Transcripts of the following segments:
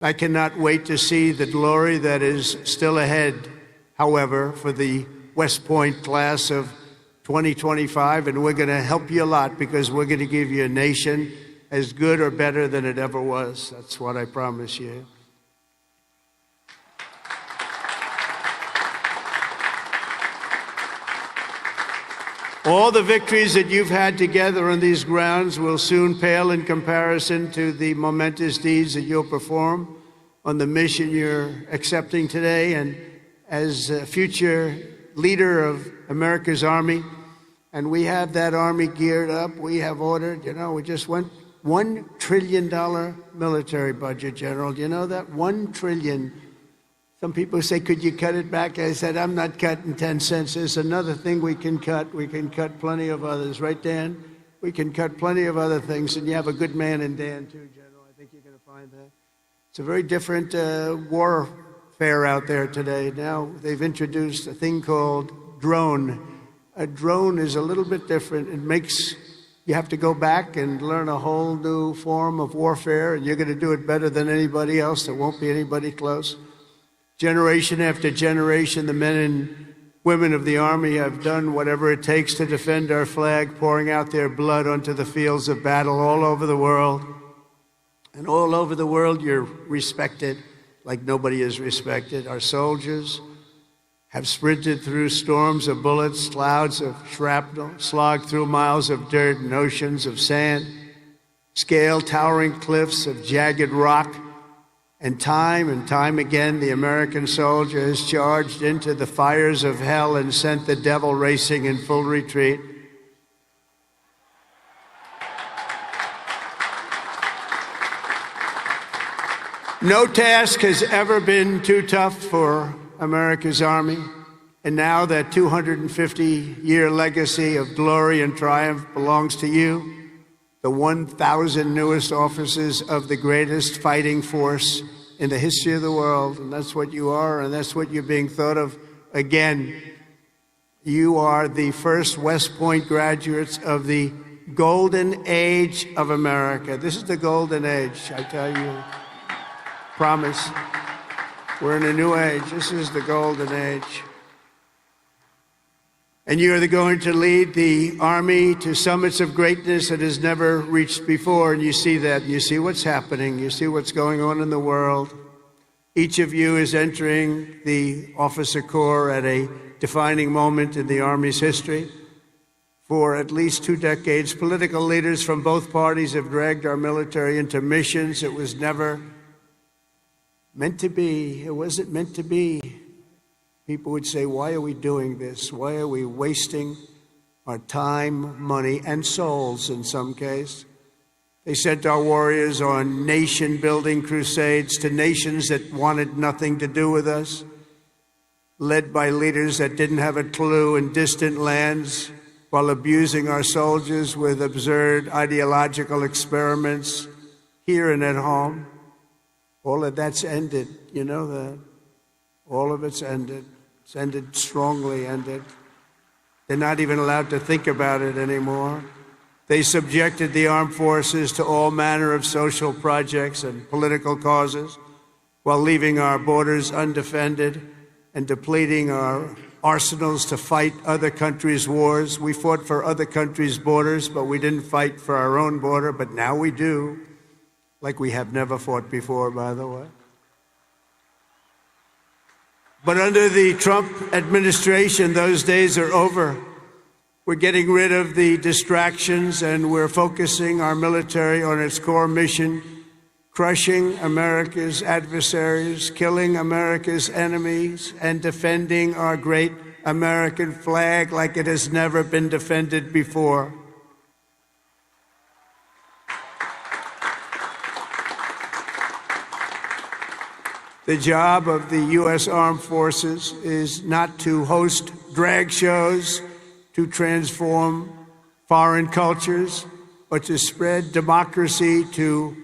I cannot wait to see the glory that is still ahead, however, for the West Point class of 2025, and we're going to help you a lot because we're going to give you a nation as good or better than it ever was. That's what I promise you. All the victories that you've had together on these grounds will soon pale in comparison to the momentous deeds that you'll perform on the mission you're accepting today. And as a future leader of America's Army, and we have that Army geared up, we have ordered, we just went $1 trillion military budget, General. Do you know that? $1 trillion. Some people say, could you cut it back? I said, I'm not cutting 10 cents. There's another thing we can cut. We can cut plenty of others. Right, Dan? We can cut plenty of other things. And you have a good man in Dan, too, General. I think you're going to find that. It's a very different warfare out there today. Now they've introduced a thing called drone. A drone is a little bit different. It makes you have to go back and learn a whole new form of warfare, and you're going to do it better than anybody else. There won't be anybody close. Generation after generation, the men and women of the Army have done whatever it takes to defend our flag, pouring out their blood onto the fields of battle all over the world. And all over the world, you're respected like nobody is respected. Our soldiers have sprinted through storms of bullets, clouds of shrapnel, slogged through miles of dirt and oceans of sand, scaled towering cliffs of jagged rock. And time again, the American soldier has charged into the fires of hell and sent the devil racing in full retreat. No task has ever been too tough for America's Army. And now that 250-year legacy of glory and triumph belongs to you, the 1,000 newest officers of the greatest fighting force in the history of the world. And that's what you are, and that's what you're being thought of. Again, you are the first West Point graduates of the golden age of America. This is the golden age, I tell you. Promise. We're in a new age. This is the golden age. And you are going to lead the Army to summits of greatness that has never reached before. And you see that. You see what's happening. You see what's going on in the world. Each of you is entering the officer corps at a defining moment in the Army's history. For at least 2 decades, political leaders from both parties have dragged our military into missions it was never meant to be. It wasn't meant to be. People would say, why are we doing this? Why are we wasting our time, money, and souls in some case? They sent our warriors on nation-building crusades to nations that wanted nothing to do with us, led by leaders that didn't have a clue in distant lands, while abusing our soldiers with absurd ideological experiments here and at home. All of that's ended. You know that. All of it's ended. It's ended strongly ended. They're not even allowed to think about it anymore. They subjected the armed forces to all manner of social projects and political causes while leaving our borders undefended and depleting our arsenals to fight other countries' wars. We fought for other countries' borders, but we didn't fight for our own border, but now we do, like we have never fought before, by the way. But under the Trump administration, those days are over. We're getting rid of the distractions, and we're focusing our military on its core mission, crushing America's adversaries, killing America's enemies, and defending our great American flag like it has never been defended before. The job of the U.S. Armed Forces is not to host drag shows, to transform foreign cultures, but to spread democracy to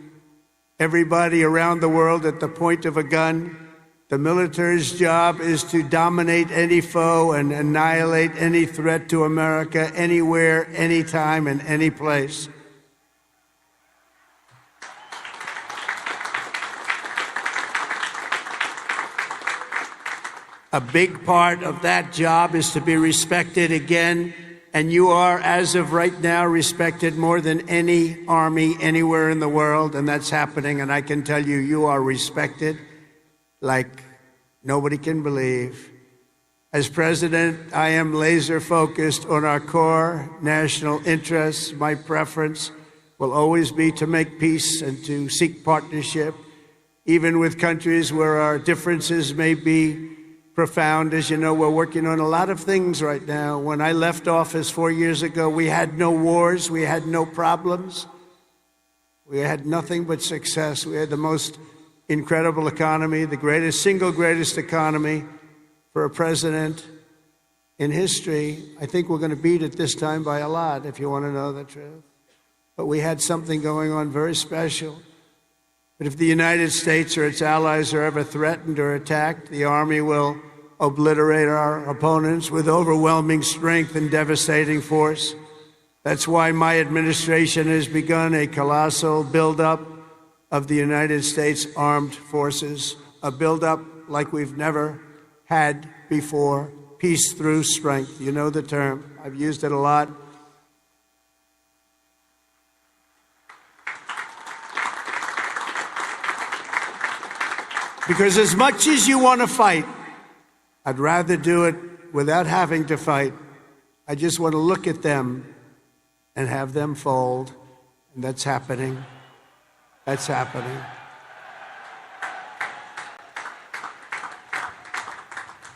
everybody around the world at the point of a gun. The military's job is to dominate any foe and annihilate any threat to America, anywhere, anytime, and any place. A big part of that job is to be respected again, and you are, as of right now, respected more than any army anywhere in the world, and that's happening, and I can tell you, you are respected like nobody can believe. As president, I am laser focused on our core national interests. My preference will always be to make peace and to seek partnership, even with countries where our differences may be profound. As you know, we're working on a lot of things right now. When I left office 4 years ago, we had no wars, we had no problems, we had nothing but success. We had the most incredible economy, the single greatest economy for a president in history. I think we're going to beat it this time by a lot, if you want to know the truth. But we had something going on very special. But if the United States or its allies are ever threatened or attacked, the Army will obliterate our opponents with overwhelming strength and devastating force. That's why my administration has begun a colossal buildup of the United States Armed Forces, a buildup like we've never had before. Peace through strength. You know the term. I've used it a lot. Because as much as you want to fight, I'd rather do it without having to fight. I just want to look at them and have them fold. And that's happening. That's happening.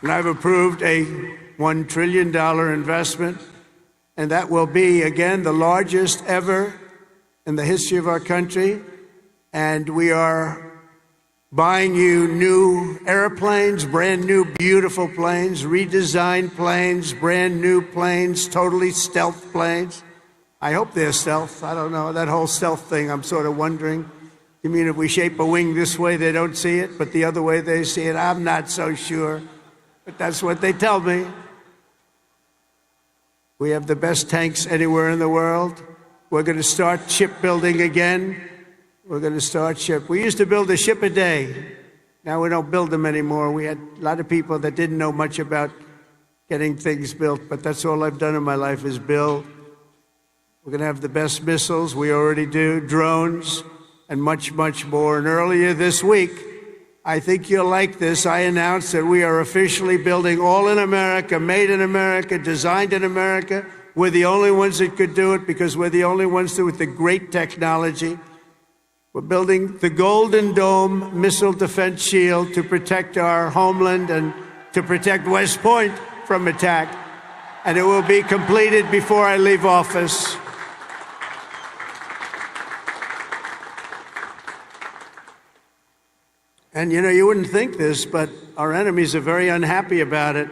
And I've approved a $1 trillion investment, and that will be, again, the largest ever in the history of our country. And we are buying you new airplanes, brand new, beautiful planes, redesigned planes, brand new planes, totally stealth planes. I hope they're stealth. I don't know. That whole stealth thing, I'm sort of wondering. You mean if we shape a wing this way, they don't see it, but the other way they see it? I'm not so sure, but that's what they tell me. We have the best tanks anywhere in the world. We're going to start shipbuilding again. We're going to start ship. We used to build a ship a day. Now we don't build them anymore. We had a lot of people that didn't know much about getting things built, but that's all I've done in my life is build. We're going to have the best missiles. We already do. Drones and much, much more. And earlier this week, I think you'll like this, I announced that we are officially building all in America, made in America, designed in America. We're the only ones that could do it because we're the only ones with the great technology. We're building the Golden Dome missile defense shield to protect our homeland and to protect West Point from attack. And it will be completed before I leave office. And you know, you wouldn't think this, but our enemies are very unhappy about it.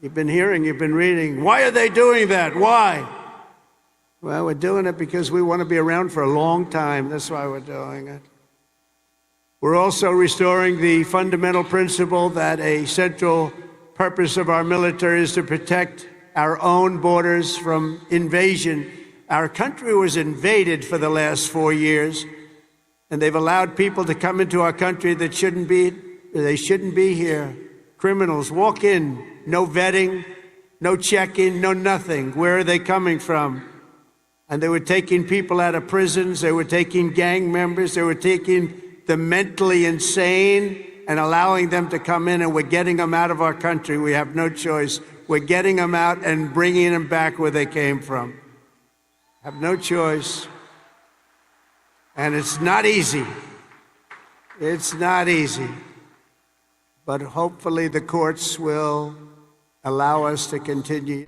You've been hearing, you've been reading. Why are they doing that? Why? Well, we're doing it because we want to be around for a long time. That's why we're doing it. We're also restoring the fundamental principle that a central purpose of our military is to protect our own borders from invasion. Our country was invaded for the last 4 years, and they've allowed people to come into our country that shouldn't be here. Criminals walk in, no vetting, no checking, no nothing. Where are they coming from? And they were taking people out of prisons. They were taking gang members. They were taking the mentally insane and allowing them to come in, and we're getting them out of our country. We have no choice. We're getting them out and bringing them back where they came from. Have no choice. And it's not easy. It's not easy. But hopefully the courts will allow us to continue.